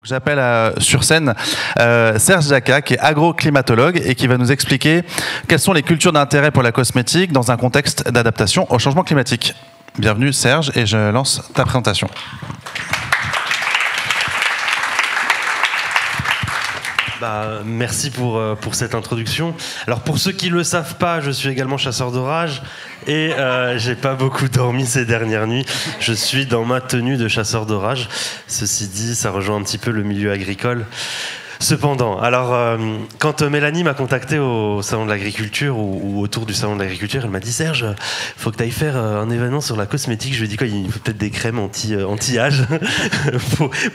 J'appelle sur scène Serge Jacquat, qui est agroclimatologue et qui va nous expliquer quelles sont les cultures d'intérêt pour la cosmétique dans un contexte d'adaptation au changement climatique. Bienvenue Serge, et je lance ta présentation. Merci pour cette introduction. Alors pour ceux qui ne le savent pas, je suis également chasseur d'orage et j'ai pas beaucoup dormi ces dernières nuits. Je suis dans ma tenue de chasseur d'orage. Ceci dit, ça rejoint un petit peu le milieu agricole. Cependant, alors quand Mélanie m'a contacté au salon de l'agriculture ou autour du salon de l'agriculture, elle m'a dit Serge, faut que tu ailles faire un événement sur la cosmétique. Je lui ai dit quoi, il faut peut-être des crèmes anti-âge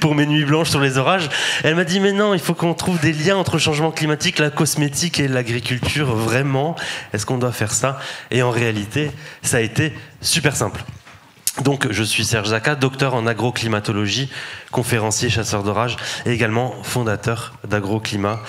pour mes nuits blanches sur les orages. Elle m'a dit mais non, il faut qu'on trouve des liens entre le changement climatique, la cosmétique et l'agriculture. Vraiment, est-ce qu'on doit faire ça? Et en réalité, ça a été super simple. Donc, je suis Serge Jacquat, docteur en agroclimatologie, conférencier, chasseur d'orage et également fondateur d'Agroclimat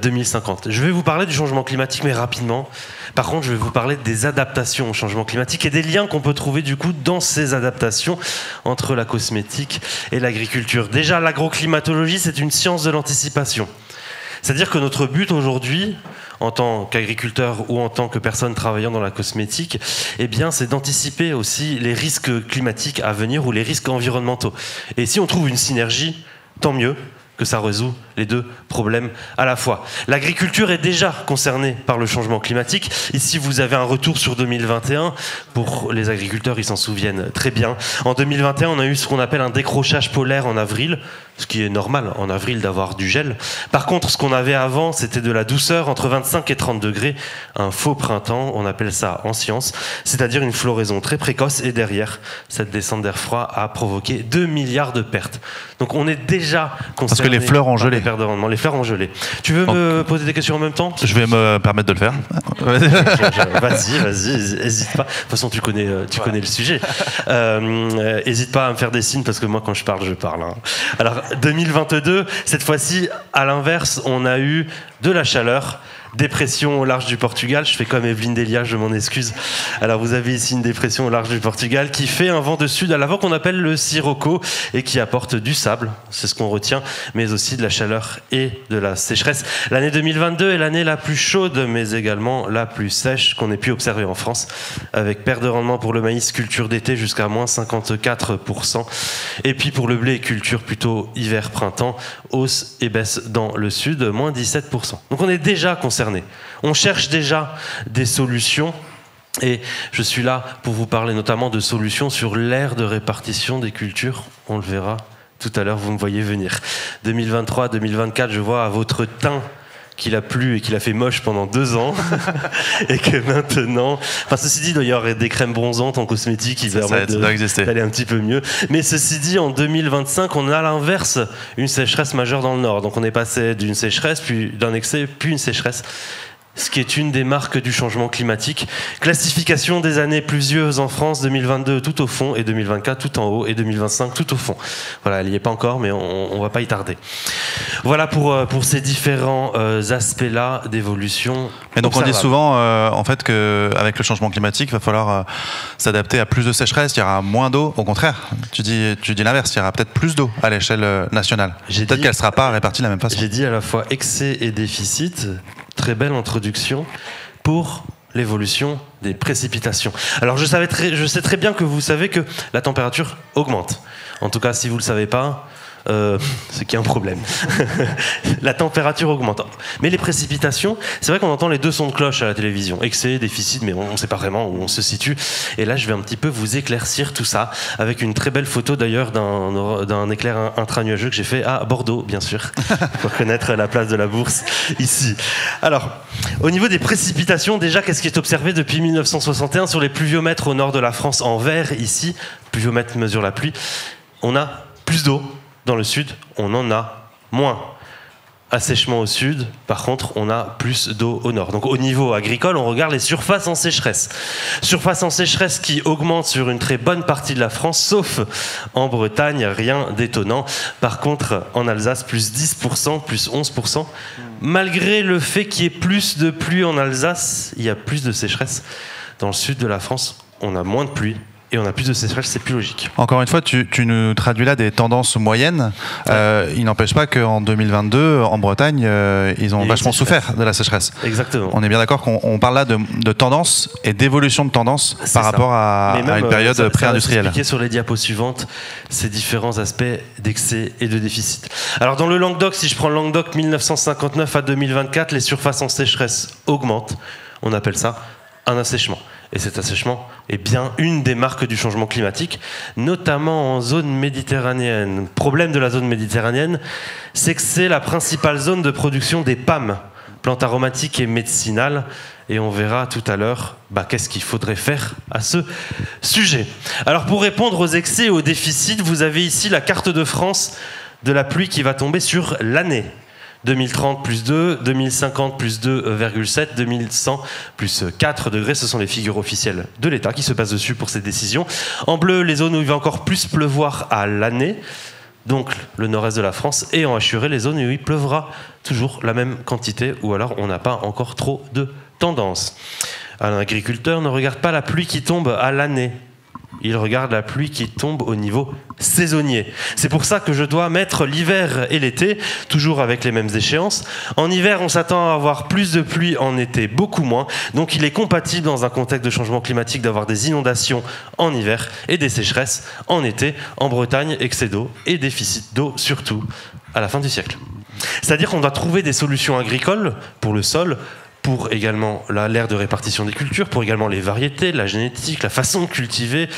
2050. Je vais vous parler du changement climatique, mais rapidement. Par contre, je vais vous parler des adaptations au changement climatique et des liens qu'on peut trouver du coup dans ces adaptations entre la cosmétique et l'agriculture. Déjà, l'agroclimatologie, c'est une science de l'anticipation. C'est-à-dire que notre but aujourd'hui, en tant qu'agriculteur ou en tant que personne travaillant dans la cosmétique, eh bien, c'est d'anticiper aussi les risques climatiques à venir ou les risques environnementaux. Et si on trouve une synergie, tant mieux, que ça résout les deux problèmes à la fois. L'agriculture est déjà concernée par le changement climatique. Ici, vous avez un retour sur 2021. Pour les agriculteurs, ils s'en souviennent très bien. En 2021, on a eu ce qu'on appelle un décrochage polaire en avril, ce qui est normal en avril d'avoir du gel. Par contre, ce qu'on avait avant, c'était de la douceur entre 25 et 30 degrés, un faux printemps, on appelle ça en science, c'est-à-dire une floraison très précoce, et derrière, cette descente d'air froid a provoqué 2 milliards de pertes. Donc on est déjà concerné. Parce que les fleurs ont gelé. De rendement. Les fleurs ont gelé. Tu veux me poser des questions en même temps? Je vais me permettre de le faire. Vas-y, hésite pas. De toute façon, tu connais le sujet. Hésite pas à me faire des signes parce que moi, quand je parle, je parle. Hein. Alors, 2022, cette fois-ci, à l'inverse, on a eu de la chaleur. Dépression au large du Portugal. Je fais comme Evelyne Delia, je m'en excuse. Alors vous avez ici une dépression au large du Portugal qui fait un vent de sud à l'avant qu'on appelle le sirocco et qui apporte du sable, c'est ce qu'on retient, mais aussi de la chaleur et de la sécheresse. L'année 2022 est l'année la plus chaude, mais également la plus sèche qu'on ait pu observer en France, avec perte de rendement pour le maïs, culture d'été jusqu'à moins 54%. Et puis pour le blé, culture plutôt hiver-printemps, hausse et baisse dans le sud, moins 17%. Donc on est déjà concerné. On cherche déjà des solutions et je suis là pour vous parler notamment de solutions sur l'aire de répartition des cultures. On le verra tout à l'heure, vous me voyez venir. 2023-2024, je vois à votre teint qu'il a plu et qu'il a fait moche pendant 2 ans et que maintenant... Enfin, ceci dit, il y aurait des crèmes bronzantes en cosmétique qui permettent d'aller un petit peu mieux. Mais ceci dit, en 2025, on a à l'inverse une sécheresse majeure dans le Nord. Donc on est passé d'une sécheresse, puis d'un excès, puis une sécheresse. Ce qui est une des marques du changement climatique. Classification des années pluvieuses en France, 2022 tout au fond, et 2024 tout en haut, et 2025 tout au fond. Voilà, elle n'y est pas encore, mais on ne va pas y tarder. Voilà pour ces différents aspects-là d'évolution. Et donc on dit souvent en fait qu'avec le changement climatique, il va falloir s'adapter à plus de sécheresse, il y aura moins d'eau. Au contraire, tu dis l'inverse, il y aura peut-être plus d'eau à l'échelle nationale. Peut-être qu'elle ne sera pas répartie de la même façon. J'ai dit à la fois excès et déficit. Très belle introduction pour l'évolution des précipitations. Alors je sais très bien que vous savez que la température augmente. En tout cas, si vous ne le savez pas, c'est qu'il y a un problème. La température augmente. Mais les précipitations, c'est vrai qu'on entend les deux sons de cloche à la télévision. Excès, déficit, mais on ne sait pas vraiment où on se situe. Et là, je vais un petit peu vous éclaircir tout ça avec une très belle photo d'ailleurs d'un éclair intranuageux que j'ai fait à Bordeaux, bien sûr, pour connaître la place de la Bourse ici. Alors, au niveau des précipitations, déjà, qu'est-ce qui est observé depuis 1961 sur les pluviomètres au nord de la France en vert ici? Pluviomètre mesure la pluie. On a plus d'eau. Dans le sud, on en a moins. Assèchement au sud, par contre, on a plus d'eau au nord. Donc au niveau agricole, on regarde les surfaces en sécheresse. Surface en sécheresse qui augmente sur une très bonne partie de la France, sauf en Bretagne, rien d'étonnant. Par contre, en Alsace, plus 10%, plus 11%. Malgré le fait qu'il y ait plus de pluie en Alsace, il y a plus de sécheresse. Dans le sud de la France, on a moins de pluie et on a plus de sécheresse, c'est plus logique. Encore une fois, tu nous traduis là des tendances moyennes. Il n'empêche pas qu'en 2022, en Bretagne, ils ont vachement souffert de la sécheresse. Exactement. On est bien d'accord qu'on parle là de tendance et d'évolution de tendance par rapport à une période pré-industrielle. Expliquer sur les diapos suivantes ces différents aspects d'excès et de déficit. Alors dans le Languedoc, si je prends le Languedoc 1959 à 2024, les surfaces en sécheresse augmentent. On appelle ça un assèchement. Et cet assèchement est bien une des marques du changement climatique, notamment en zone méditerranéenne. Le problème de la zone méditerranéenne, c'est que c'est la principale zone de production des PAM, plantes aromatiques et médicinales. Et on verra tout à l'heure qu'est-ce qu'il faudrait faire à ce sujet. Alors pour répondre aux excès et aux déficits, vous avez ici la carte de France de la pluie qui va tomber sur l'année. 2030 plus 2, 2050 plus 2,7, 2100 plus 4 degrés, ce sont les figures officielles de l'État qui se basent dessus pour ces décisions. En bleu, les zones où il va encore plus pleuvoir à l'année, donc le nord-est de la France, et en hachuré, les zones où il pleuvra toujours la même quantité, ou alors on n'a pas encore trop de tendance. Un agriculteur ne regarde pas la pluie qui tombe à l'année. Il regarde la pluie qui tombe au niveau saisonnier. C'est pour ça que je dois mettre l'hiver et l'été, toujours avec les mêmes échéances. En hiver, on s'attend à avoir plus de pluie, en été, beaucoup moins. Donc il est compatible dans un contexte de changement climatique d'avoir des inondations en hiver et des sécheresses en été. En Bretagne, excès d'eau et déficit d'eau, surtout à la fin du siècle. C'est-à-dire qu'on doit trouver des solutions agricoles pour le sol, pour également l'aire de répartition des cultures, pour également les variétés, la génétique, la façon de cultiver.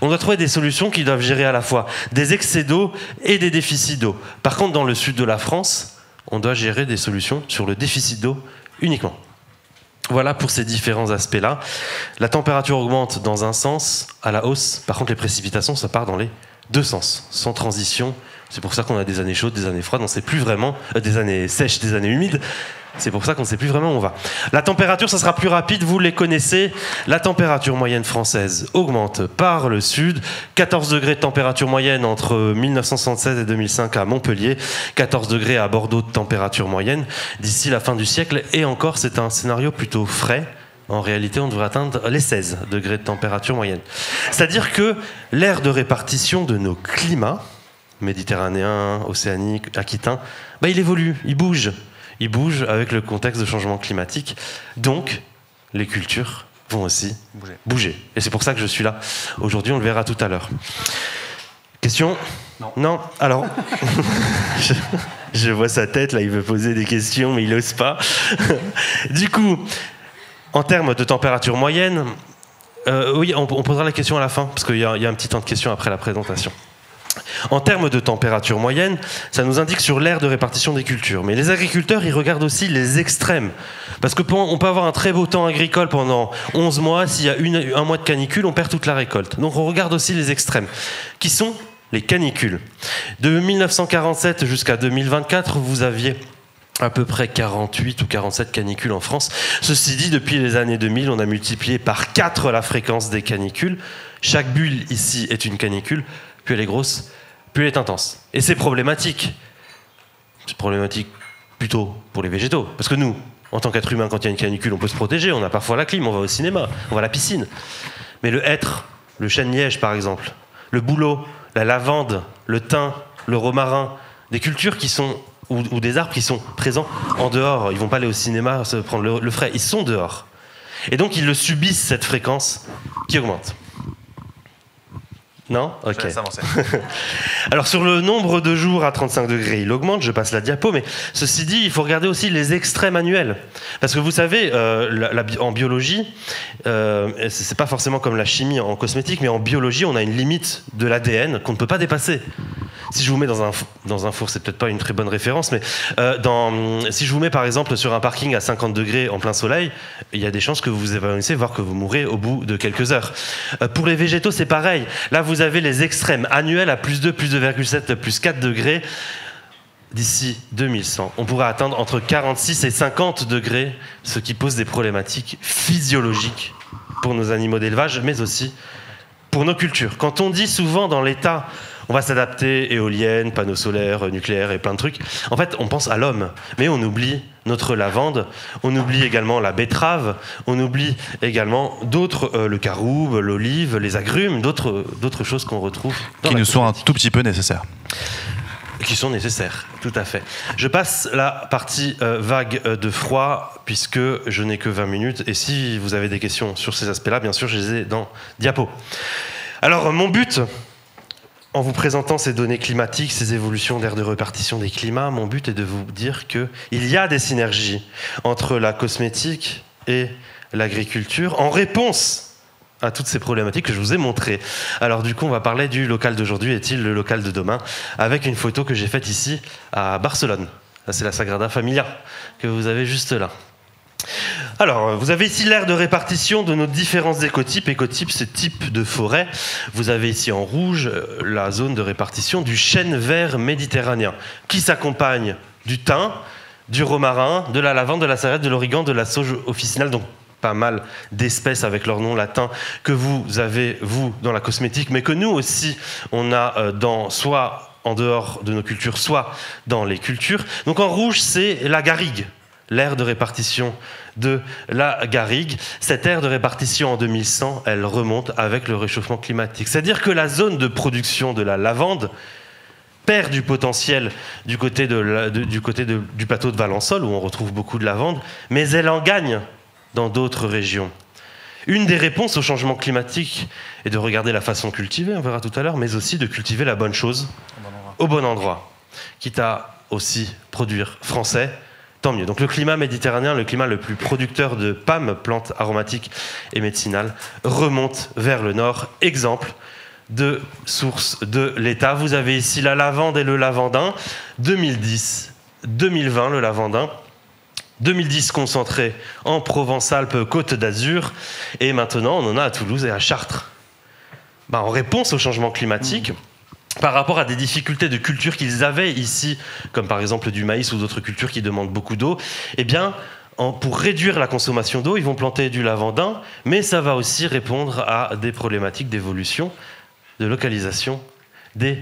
On doit trouver des solutions qui doivent gérer à la fois des excès d'eau et des déficits d'eau. Par contre, dans le sud de la France, on doit gérer des solutions sur le déficit d'eau uniquement. Voilà pour ces différents aspects-là. La température augmente dans un sens, à la hausse. Par contre, les précipitations, ça part dans les deux sens, sans transition. C'est pour ça qu'on a des années chaudes, des années froides, on ne sait plus vraiment, des années sèches, des années humides. C'est pour ça qu'on ne sait plus vraiment où on va. La température, ça sera plus rapide, vous les connaissez. La température moyenne française augmente par le sud. 14 degrés de température moyenne entre 1976 et 2005 à Montpellier. 14 degrés à Bordeaux de température moyenne d'ici la fin du siècle. Et encore, c'est un scénario plutôt frais. En réalité, on devrait atteindre les 16 degrés de température moyenne. C'est-à-dire que l'aire de répartition de nos climats, méditerranéen, océanique, aquitain, il évolue, il bouge. Il bouge avec le contexte de changement climatique. Donc, les cultures vont aussi bouger. Et c'est pour ça que je suis là. Aujourd'hui, on le verra tout à l'heure. Question ? Non. Alors, je vois sa tête, là, il veut poser des questions, mais il n'ose pas. Du coup, en termes de température moyenne, oui, on posera la question à la fin, parce qu'il y a un petit temps de questions après la présentation. En termes de température moyenne, ça nous indique sur l'aire de répartition des cultures. Mais les agriculteurs, ils regardent aussi les extrêmes. Parce qu'on peut avoir un très beau temps agricole pendant 11 mois. S'il y a un mois de canicule, on perd toute la récolte. Donc on regarde aussi les extrêmes, qui sont les canicules. De 1947 jusqu'à 2024, vous aviez à peu près 48 ou 47 canicules en France. Ceci dit, depuis les années 2000, on a multiplié par 4 la fréquence des canicules. Chaque bulle ici est une canicule. Plus elle est grosse, plus elle est intense. Et c'est problématique. C'est problématique plutôt pour les végétaux. Parce que nous, en tant qu'être humain, quand il y a une canicule, on peut se protéger. On a parfois la clim, on va au cinéma, on va à la piscine. Mais le hêtre, le chêne-liège par exemple, le bouleau, la lavande, le thym, le romarin, des cultures qui sont, ou des arbres qui sont présents en dehors. Ils ne vont pas aller au cinéma se prendre le frais. Ils sont dehors. Et donc ils le subissent, cette fréquence qui augmente. Non ? Ok. Alors sur le nombre de jours à 35 degrés, il augmente, je passe la diapo, mais ceci dit, il faut regarder aussi les extrêmes annuels. Parce que vous savez, en biologie, c'est pas forcément comme la chimie en cosmétique, mais en biologie, on a une limite de l'ADN qu'on ne peut pas dépasser. Si je vous mets dans un four, c'est peut-être pas une très bonne référence, mais si je vous mets par exemple sur un parking à 50 degrés en plein soleil, il y a des chances que vous vous évanouissez, voire que vous mourrez au bout de quelques heures. Pour les végétaux, c'est pareil. Là, vous avez les extrêmes annuels à plus 2, plus 2,7, plus 4 degrés. D'ici 2100, on pourrait atteindre entre 46 et 50 degrés, ce qui pose des problématiques physiologiques pour nos animaux d'élevage, mais aussi pour nos cultures. Quand on dit souvent dans l'État, on va s'adapter, éoliennes, panneaux solaires, nucléaires et plein de trucs, en fait, on pense à l'homme, mais on oublie notre lavande, on oublie également la betterave, on oublie également d'autres, le caroube, l'olive, les agrumes, d'autres choses qu'on retrouve dans qui la nous sont un cosmétique. tout petit peu nécessaires. Qui sont nécessaires, tout à fait. Je passe la partie vague de froid, puisque je n'ai que 20 minutes, et si vous avez des questions sur ces aspects-là, bien sûr, je les ai dans Diapo. Alors, mon but, en vous présentant ces données climatiques, ces évolutions d'aire de répartition des climats, mon but est de vous dire qu'il y a des synergies entre la cosmétique et l'agriculture, en réponse à toutes ces problématiques que je vous ai montrées. Alors du coup, on va parler du local d'aujourd'hui, est-il le local de demain, avec une photo que j'ai faite ici à Barcelone. Là, c'est la Sagrada Familia que vous avez juste là. Alors, vous avez ici l'aire de répartition de nos différents écotypes. Écotypes, c'est type de forêt. Vous avez ici en rouge la zone de répartition du chêne vert méditerranéen, qui s'accompagne du thym, du romarin, de la lavande, de la sarrette, de l'origan, de la sauge officinale, donc pas mal d'espèces avec leur nom latin que vous avez, vous, dans la cosmétique, mais que nous aussi, on a soit en dehors de nos cultures, soit dans les cultures. Donc en rouge, c'est la garrigue, l'aire de répartition de la garrigue. Cette aire de répartition en 2100, elle remonte avec le réchauffement climatique. C'est-à-dire que la zone de production de la lavande perd du potentiel du côté du plateau de Valensole, où on retrouve beaucoup de lavande, mais elle en gagne dans d'autres régions. Une des réponses au changement climatique est de regarder la façon de cultiver, on verra tout à l'heure, mais aussi de cultiver la bonne chose au bon endroit, quitte à aussi produire français, tant mieux. Donc le climat méditerranéen, le climat le plus producteur de PAM, plantes aromatiques et médicinales, remonte vers le nord. Exemple de source de l'État. Vous avez ici la lavande et le lavandin, 2010, 2020 le lavandin, 2010 concentré en Provence-Alpes-Côte d'Azur, et maintenant on en a à Toulouse et à Chartres. En réponse au changement climatique, par rapport à des difficultés de culture qu'ils avaient ici, comme par exemple du maïs ou d'autres cultures qui demandent beaucoup d'eau, eh bien, pour réduire la consommation d'eau, ils vont planter du lavandin, mais ça va aussi répondre à des problématiques d'évolution, de localisation des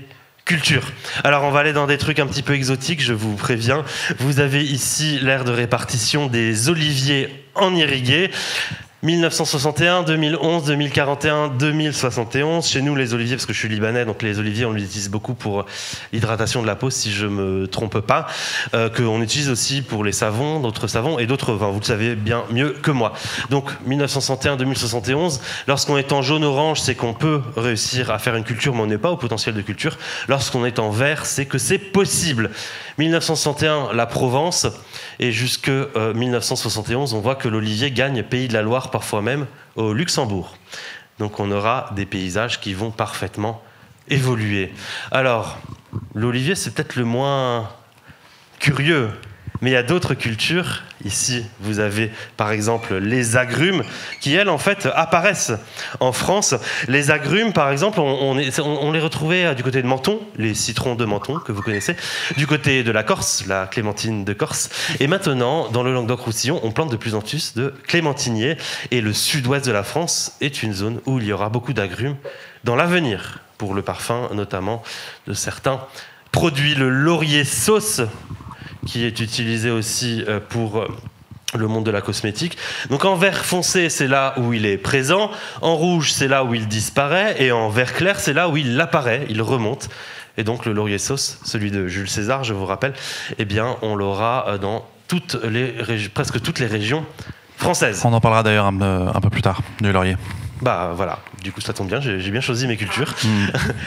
culture. Alors on va aller dans des trucs un petit peu exotiques, je vous préviens. Vous avez ici l'aire de répartition des oliviers en irrigué. 1961, 2011, 2041, 2071. Chez nous, les oliviers, parce que je suis libanais, donc les oliviers, on les utilise beaucoup pour l'hydratation de la peau, si je me trompe pas, qu'on utilise aussi pour les savons, d'autres savons et d'autres vins. Vous le savez bien mieux que moi. Donc 1961, 2071. Lorsqu'on est en jaune-orange, c'est qu'on peut réussir à faire une culture, mais on n'est pas au potentiel de culture. Lorsqu'on est en vert, c'est que c'est possible. 1961, la Provence, et jusque 1971, on voit que l'olivier gagne Pays de la Loire, parfois même au Luxembourg. Donc on aura des paysages qui vont parfaitement évoluer. Alors, l'olivier, c'est peut-être le moins curieux, mais il y a d'autres cultures. Ici, vous avez par exemple les agrumes qui, elles, en fait, apparaissent en France. Les agrumes, par exemple, on les retrouvait du côté de Menton, les citrons de Menton, que vous connaissez, du côté de la Corse, la clémentine de Corse. Et maintenant, dans le Languedoc-Roussillon, on plante de plus en plus de clémentiniers. Et le sud-ouest de la France est une zone où il y aura beaucoup d'agrumes dans l'avenir, pour le parfum notamment de certains produits. Le laurier sauce, qui est utilisé aussi pour le monde de la cosmétique. Donc en vert foncé, c'est là où il est présent, en rouge, c'est là où il disparaît, et en vert clair, c'est là où il apparaît, il remonte. Et donc le laurier sauce, celui de Jules César, je vous rappelle, eh bien on l'aura dans presque toutes les régions françaises. On en parlera d'ailleurs un peu plus tard, du laurier. Bah voilà, du coup ça tombe bien, j'ai bien choisi mes cultures.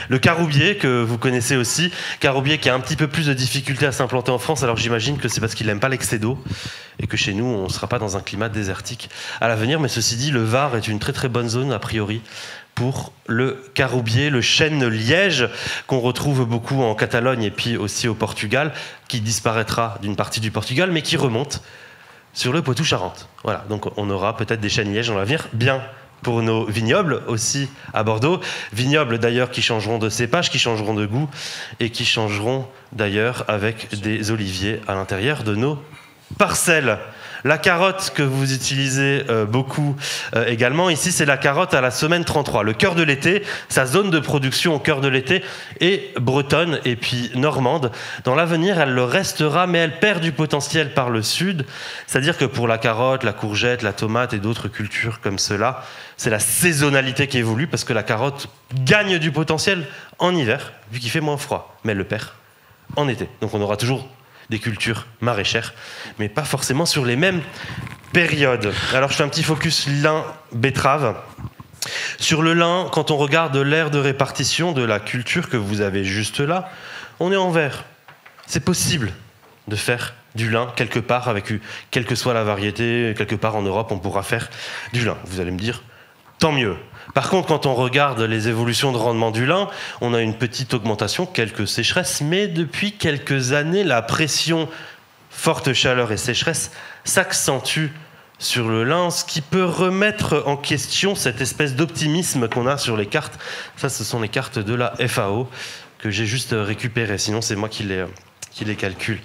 Le caroubier, que vous connaissez aussi, caroubier qui a un petit peu plus de difficulté à s'implanter en France, alors j'imagine que c'est parce qu'il n'aime pas l'excès d'eau, et que chez nous on ne sera pas dans un climat désertique à l'avenir, mais ceci dit, le Var est une très très bonne zone a priori pour le caroubier, le chêne liège, qu'on retrouve beaucoup en Catalogne et puis aussi au Portugal, qui disparaîtra d'une partie du Portugal, mais qui remonte sur le Poitou-Charentes. Voilà, donc on aura peut-être des chênes lièges dans l'avenir, bien pour nos vignobles aussi à Bordeaux. Vignobles d'ailleurs qui changeront de cépage, qui changeront de goût et qui changeront d'ailleurs avec des oliviers à l'intérieur de nos parcelle. La carotte que vous utilisez beaucoup également, ici c'est la carotte à la semaine 33. Le cœur de l'été, sa zone de production au cœur de l'été est bretonne et puis normande. Dans l'avenir, elle le restera, mais elle perd du potentiel par le sud. C'est-à-dire que pour la carotte, la courgette, la tomate et d'autres cultures comme cela, c'est la saisonnalité qui évolue parce que la carotte gagne du potentiel en hiver, vu qu'il fait moins froid, mais elle le perd en été. Donc on aura toujours des cultures maraîchères, mais pas forcément sur les mêmes périodes. Alors je fais un petit focus lin, betterave. Sur le lin, quand on regarde l'aire de répartition de la culture que vous avez juste là, on est en vert. C'est possible de faire du lin quelque part, avec quelle que soit la variété, quelque part en Europe, on pourra faire du lin. Vous allez me dire, tant mieux. Par contre, quand on regarde les évolutions de rendement du lin, on a une petite augmentation, quelques sécheresses, mais depuis quelques années, la pression, forte chaleur et sécheresse s'accentue sur le lin, ce qui peut remettre en question cette espèce d'optimisme qu'on a sur les cartes. Ça, ce sont les cartes de la FAO que j'ai juste récupérées, sinon c'est moi qui les calcule.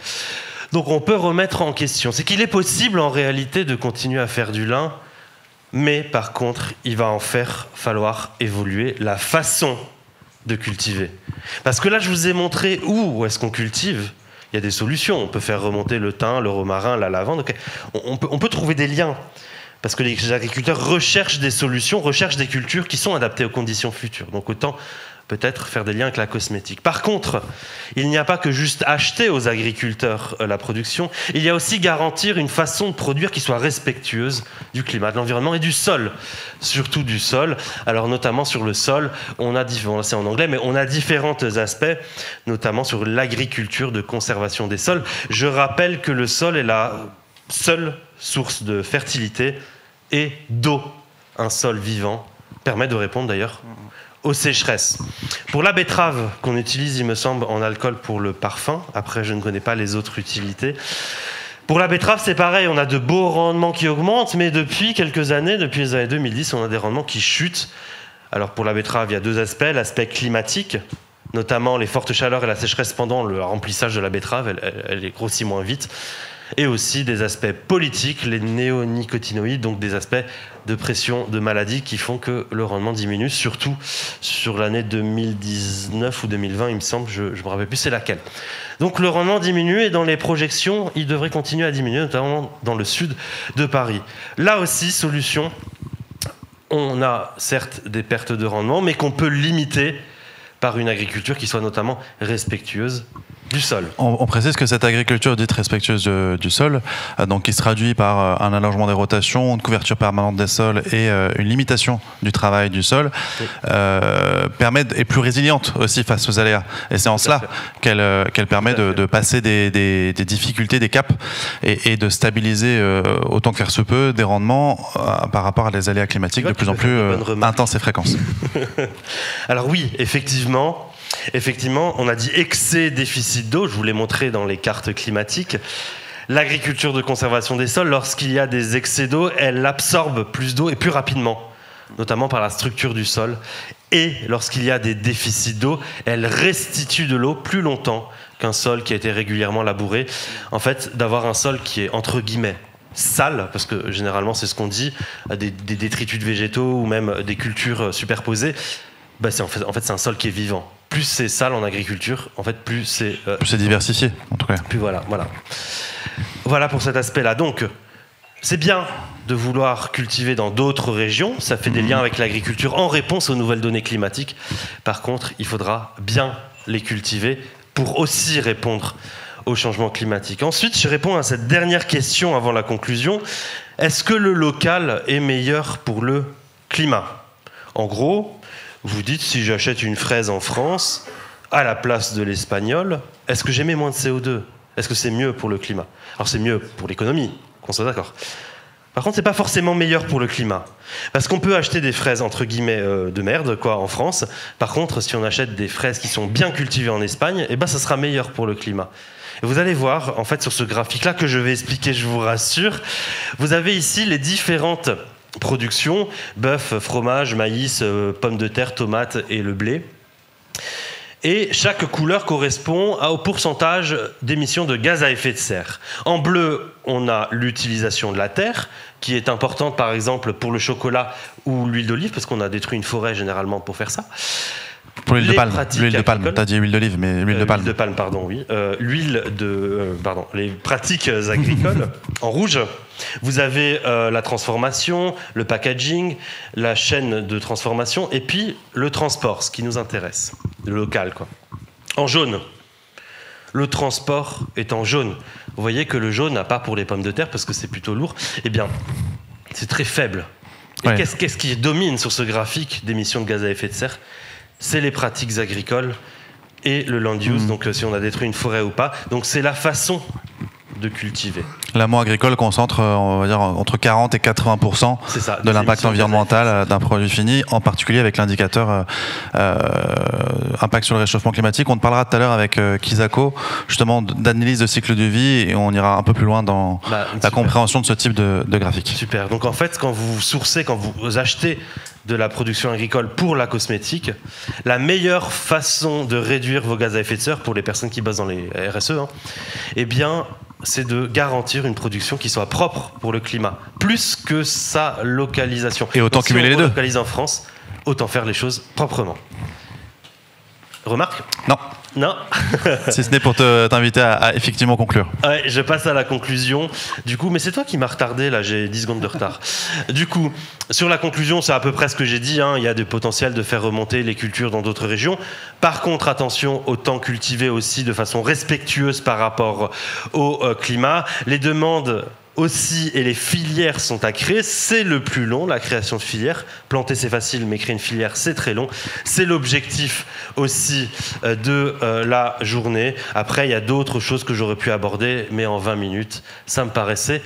Donc on peut remettre en question. C'est qu'il est possible en réalité de continuer à faire du lin, mais par contre, il va falloir évoluer la façon de cultiver. Parce que là, je vous ai montré où est-ce qu'on cultive. Il y a des solutions. On peut faire remonter le thym, le romarin, la lavande. Okay. On peut trouver des liens. Parce que les agriculteurs recherchent des solutions, recherchent des cultures qui sont adaptées aux conditions futures. Donc autant peut-être faire des liens avec la cosmétique. Par contre, il n'y a pas que juste acheter aux agriculteurs la production, il y a aussi garantir une façon de produire qui soit respectueuse du climat, de l'environnement et du sol, surtout du sol. Alors notamment sur le sol, c'est en anglais, mais on a différents aspects, notamment sur l'agriculture de conservation des sols. Je rappelle que le sol est la seule source de fertilité et d'eau. Un sol vivant permet de répondre d'ailleurs aux sécheresses. Pour la betterave qu'on utilise, il me semble, en alcool pour le parfum, après je ne connais pas les autres utilités. Pour la betterave, c'est pareil, on a de beaux rendements qui augmentent, mais depuis quelques années, depuis les années 2010, on a des rendements qui chutent. Alors pour la betterave, il y a deux aspects, l'aspect climatique, notamment les fortes chaleurs et la sécheresse pendant le remplissage de la betterave, elle grossit moins vite, et aussi des aspects politiques, les néonicotinoïdes, donc des aspects de pression de maladies qui font que le rendement diminue, surtout sur l'année 2019 ou 2020, il me semble, je ne me rappelle plus c'est laquelle. Donc le rendement diminue et dans les projections, il devrait continuer à diminuer, notamment dans le sud de Paris. Là aussi, solution, on a certes des pertes de rendement, mais qu'on peut limiter par une agriculture qui soit notamment respectueuse du sol. On précise que cette agriculture dite respectueuse du sol, donc qui se traduit par un allongement des rotations, une couverture permanente des sols et une limitation du travail du sol, oui. Est plus résiliente aussi face aux aléas. Et c'est en cela qu'elle permet de passer des difficultés, des caps, et de stabiliser autant que faire se peut des rendements par rapport à des aléas climatiques de plus en plus intenses et fréquents. Alors oui, effectivement, on a dit excès, déficit d'eau, je vous l'ai montré dans les cartes climatiques. L'agriculture de conservation des sols, lorsqu'il y a des excès d'eau, elle absorbe plus d'eau et plus rapidement, notamment par la structure du sol. Et lorsqu'il y a des déficits d'eau, elle restitue de l'eau plus longtemps qu'un sol qui a été régulièrement labouré. En fait, d'avoir un sol qui est, entre guillemets, sale, parce que généralement c'est ce qu'on dit, des détritus de végétaux ou même des cultures superposées, en fait c'est un sol qui est vivant. Plus c'est sale en agriculture, en fait, plus c'est diversifié, en tout cas. Plus voilà pour cet aspect-là. Donc, c'est bien de vouloir cultiver dans d'autres régions. Ça fait des liens avec l'agriculture en réponse aux nouvelles données climatiques. Par contre, il faudra bien les cultiver pour aussi répondre au changement climatique. Ensuite, je réponds à cette dernière question avant la conclusion. Est-ce que le local est meilleur pour le climat ? En gros, vous dites, si j'achète une fraise en France, à la place de l'espagnol, est-ce que j'émets moins de CO2 ? Est-ce que c'est mieux pour le climat ? Alors c'est mieux pour l'économie, qu'on soit d'accord. Par contre, c'est pas forcément meilleur pour le climat. Parce qu'on peut acheter des fraises, entre guillemets, de merde, en France. Par contre, si on achète des fraises qui sont bien cultivées en Espagne, ça sera meilleur pour le climat. Et vous allez voir, en fait, sur ce graphique-là, que je vais expliquer, je vous rassure, vous avez ici les différentes production, bœuf, fromage, maïs, pommes de terre, tomates et le blé. Et chaque couleur correspond au pourcentage d'émissions de gaz à effet de serre. En bleu, on a l'utilisation de la terre, qui est importante par exemple pour le chocolat ou l'huile d'olive, parce qu'on a détruit une forêt généralement pour faire ça. Pour l'huile de palme. L'huile de palme. T'as dit huile d'olive, mais l'huile de palme. L'huile de palme, pardon, oui. Les pratiques agricoles. En rouge, vous avez la transformation, le packaging, la chaîne de transformation, et puis le transport, ce qui nous intéresse, le local, quoi. En jaune, le transport est en jaune. Vous voyez que le jaune, à part pour les pommes de terre, parce que c'est plutôt lourd, eh bien, c'est très faible. Et ouais. Qu'est-ce qui domine sur ce graphique d'émissions de gaz à effet de serre ? C'est les pratiques agricoles et le land use, donc si on a détruit une forêt ou pas. Donc c'est la façon de cultiver. L'amont agricole concentre, on va dire, entre 40 et 80% de l'impact environnemental d'un produit fini, en particulier avec l'indicateur impact sur le réchauffement climatique. On te parlera tout à l'heure avec Kisako, justement, d'analyse de cycle de vie, et on ira un peu plus loin dans la compréhension de ce type de graphique. Super. Donc en fait, quand vous sourcez, quand vous achetez de la production agricole pour la cosmétique, la meilleure façon de réduire vos gaz à effet de serre pour les personnes qui bossent dans les RSE, eh bien, c'est de garantir une production qui soit propre pour le climat, plus que sa localisation. Et autant cumuler les deux. Si on localise en France, autant faire les choses proprement. Remarque ? Non. Non. Si ce n'est pour t'inviter à effectivement conclure. Ouais, je passe à la conclusion. Du coup, mais c'est toi qui m'as retardé, là, j'ai 10 secondes de retard. Du coup, sur la conclusion, c'est à peu près ce que j'ai dit, hein. Il y a des potentiels de faire remonter les cultures dans d'autres régions. Par contre, attention, autant cultiver aussi de façon respectueuse par rapport au climat. Les demandes aussi, et les filières sont à créer, c'est le plus long, la création de filières. Planter, c'est facile, mais créer une filière, c'est très long. C'est l'objectif aussi de la journée. Après, il y a d'autres choses que j'aurais pu aborder, mais en 20 minutes, ça me paraissait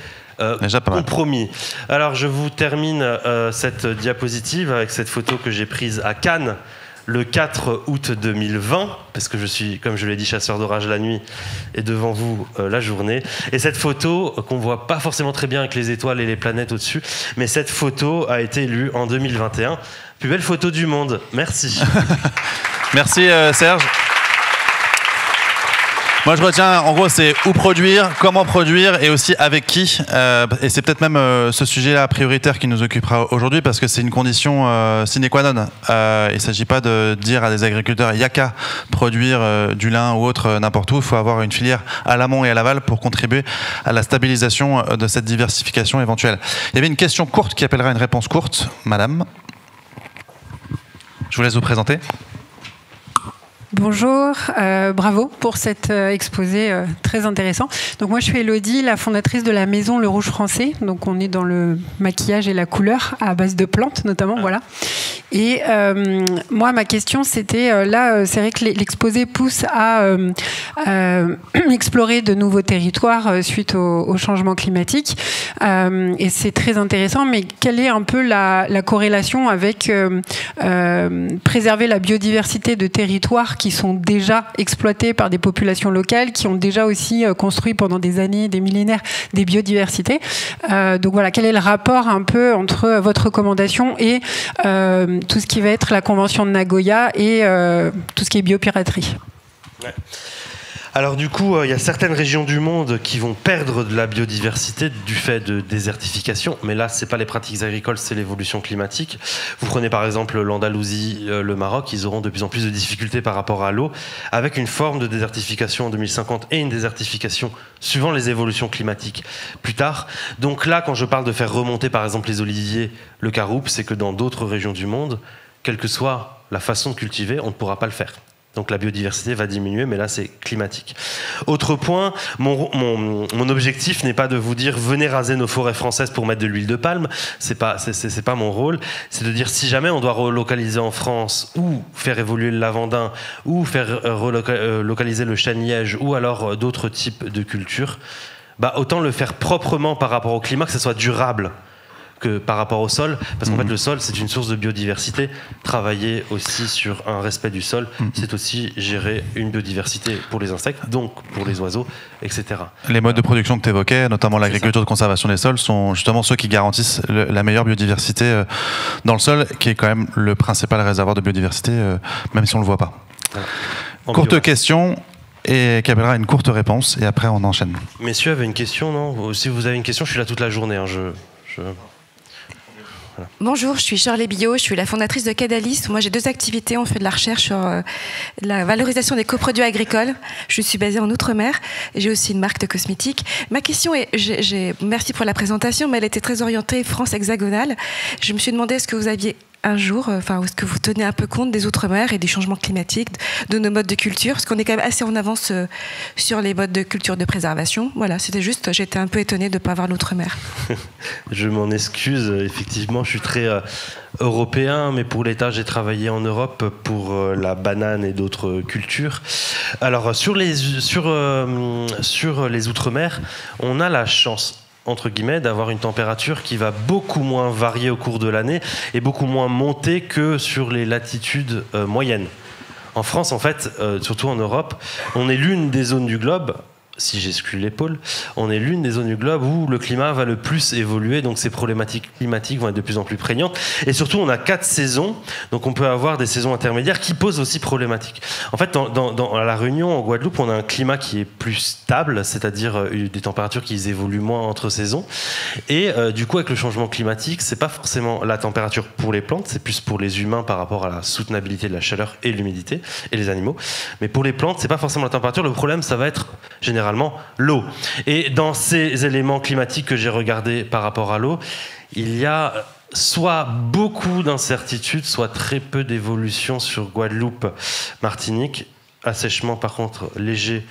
compromis. Alors, je vous termine cette diapositive avec cette photo que j'ai prise à Cannes, le 4 août 2020, parce que je suis, comme je l'ai dit, chasseur d'orage la nuit, et devant vous la journée. Et cette photo, qu'on voit pas forcément très bien avec les étoiles et les planètes au-dessus, mais cette photo a été élue en 2021. Plus belle photo du monde. Merci. Merci Serge. Moi, je retiens, en gros, c'est où produire, comment produire et aussi avec qui. Et c'est peut-être même ce sujet-là prioritaire qui nous occupera aujourd'hui parce que c'est une condition sine qua non. Il ne s'agit pas de dire à des agriculteurs, il n'y a qu'à produire du lin ou autre n'importe où. Il faut avoir une filière à l'amont et à l'aval pour contribuer à la stabilisation de cette diversification éventuelle. Il y avait une question courte qui appellera une réponse courte. Madame, je vous laisse vous présenter. Bonjour, bravo pour cet exposé très intéressant. Donc moi je suis Elodie, la fondatrice de la maison Le Rouge Français. Donc on est dans le maquillage et la couleur à base de plantes notamment, voilà. Et moi ma question c'était, là c'est vrai que l'exposé pousse à explorer de nouveaux territoires suite au changement climatique. Et c'est très intéressant, mais quelle est un peu la corrélation avec préserver la biodiversité de territoires qui sont déjà exploités par des populations locales, qui ont déjà aussi construit pendant des années, des millénaires, des biodiversités. Donc voilà, quel est le rapport un peu entre votre recommandation et tout ce qui va être la Convention de Nagoya et tout ce qui est biopiraterie? Ouais. Alors du coup, il y a certaines régions du monde qui vont perdre de la biodiversité du fait de désertification, mais là, c'est pas les pratiques agricoles, c'est l'évolution climatique. Vous prenez par exemple l'Andalousie, le Maroc, ils auront de plus en plus de difficultés par rapport à l'eau, avec une forme de désertification en 2050 et une désertification suivant les évolutions climatiques plus tard. Donc là, quand je parle de faire remonter par exemple les oliviers, le caroub, c'est que dans d'autres régions du monde, quelle que soit la façon de cultiver, on ne pourra pas le faire. Donc la biodiversité va diminuer, mais là c'est climatique. Autre point, mon objectif n'est pas de vous dire venez raser nos forêts françaises pour mettre de l'huile de palme, c'est pas mon rôle, c'est de dire si jamais on doit relocaliser en France ou faire évoluer le lavandin ou faire localiser le chêne-liège ou alors d'autres types de cultures, bah autant le faire proprement par rapport au climat, que ce soit durable que par rapport au sol, parce qu'en fait le sol c'est une source de biodiversité. Travailler aussi sur un respect du sol, c'est aussi gérer une biodiversité pour les insectes, donc pour les oiseaux, etc. Les modes de production que tu évoquais, notamment l'agriculture de conservation des sols, sont justement ceux qui garantissent la meilleure biodiversité dans le sol, qui est quand même le principal réservoir de biodiversité, même si on ne le voit pas. Voilà. Courte question et qui appellera une courte réponse, et après on enchaîne. Messieurs avaient une question, non? Si vous avez une question, je suis là toute la journée. Hein, Voilà. Bonjour, je suis Shirley Billot, je suis la fondatrice de Cadalis. Moi, j'ai 2 activités. On fait de la recherche sur la valorisation des coproduits agricoles. Je suis basée en Outre-mer. J'ai aussi une marque de cosmétiques. Ma question est, merci pour la présentation, mais elle était très orientée France hexagonale. Je me suis demandé, est-ce que vous aviez un jour, est-ce que vous tenez un peu compte des Outre-mer et des changements climatiques, de nos modes de culture, parce qu'on est quand même assez en avance sur les modes de culture de préservation. Voilà, c'était juste, j'étais un peu étonnée de ne pas voir l'Outre-mer. Je m'en excuse, effectivement, je suis très européen, mais pour l'État, j'ai travaillé en Europe pour la banane et d'autres cultures. Alors, sur les Outre-mer, on a la chance, entre guillemets, d'avoir une température qui va beaucoup moins varier au cours de l'année et beaucoup moins monter que sur les latitudes moyennes. En France, en fait, surtout en Europe, on est l'une des zones du globe, si j'exclus les pôles, on est l'une des zones du globe où le climat va le plus évoluer, donc ces problématiques climatiques vont être de plus en plus prégnantes. Et surtout, on a 4 saisons, donc on peut avoir des saisons intermédiaires qui posent aussi problématiques. En fait, à La Réunion, en Guadeloupe, on a un climat qui est plus stable, c'est-à-dire des températures qui évoluent moins entre saisons. Et du coup, avec le changement climatique, c'est pas forcément la température pour les plantes, c'est plus pour les humains par rapport à la soutenabilité de la chaleur et l'humidité, et les animaux. Mais pour les plantes, c'est pas forcément la température, le problème, ça va être généralement l'eau. Et dans ces éléments climatiques que j'ai regardés par rapport à l'eau, il y a soit beaucoup d'incertitudes, soit très peu d'évolution sur Guadeloupe, Martinique, assèchement par contre léger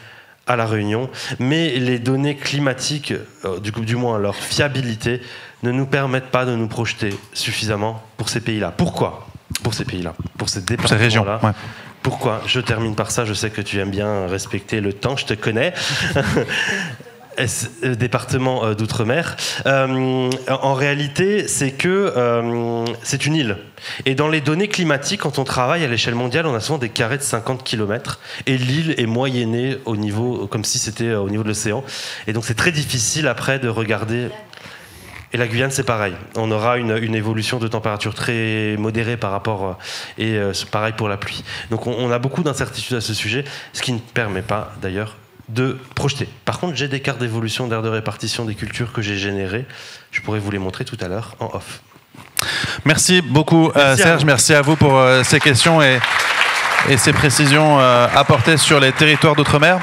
à La Réunion, mais les données climatiques, du moins leur fiabilité, ne nous permettent pas de nous projeter suffisamment pour ces pays-là. Pourquoi ? Pour ces pays-là, pour ces départements-là. Ouais. Pourquoi ? Je termine par ça, je sais que tu aimes bien respecter le temps, je te connais. Département d'Outre-mer. En réalité, c'est que c'est une île. Et dans les données climatiques, quand on travaille à l'échelle mondiale, on a souvent des carrés de 50 km. Et l'île est moyennée au niveau, comme si c'était au niveau de l'océan. Et donc c'est très difficile après de regarder... Et la Guyane, c'est pareil. On aura une évolution de température très modérée par rapport... et pareil pour la pluie. Donc on a beaucoup d'incertitudes à ce sujet, ce qui ne permet pas, d'ailleurs, de projeter. Par contre, j'ai des cartes d'évolution d'aire de répartition des cultures que j'ai générées. Je pourrais vous les montrer tout à l'heure en off. Merci beaucoup, Serge. Merci à vous pour ces questions et ces précisions apportées sur les territoires d'outre-mer.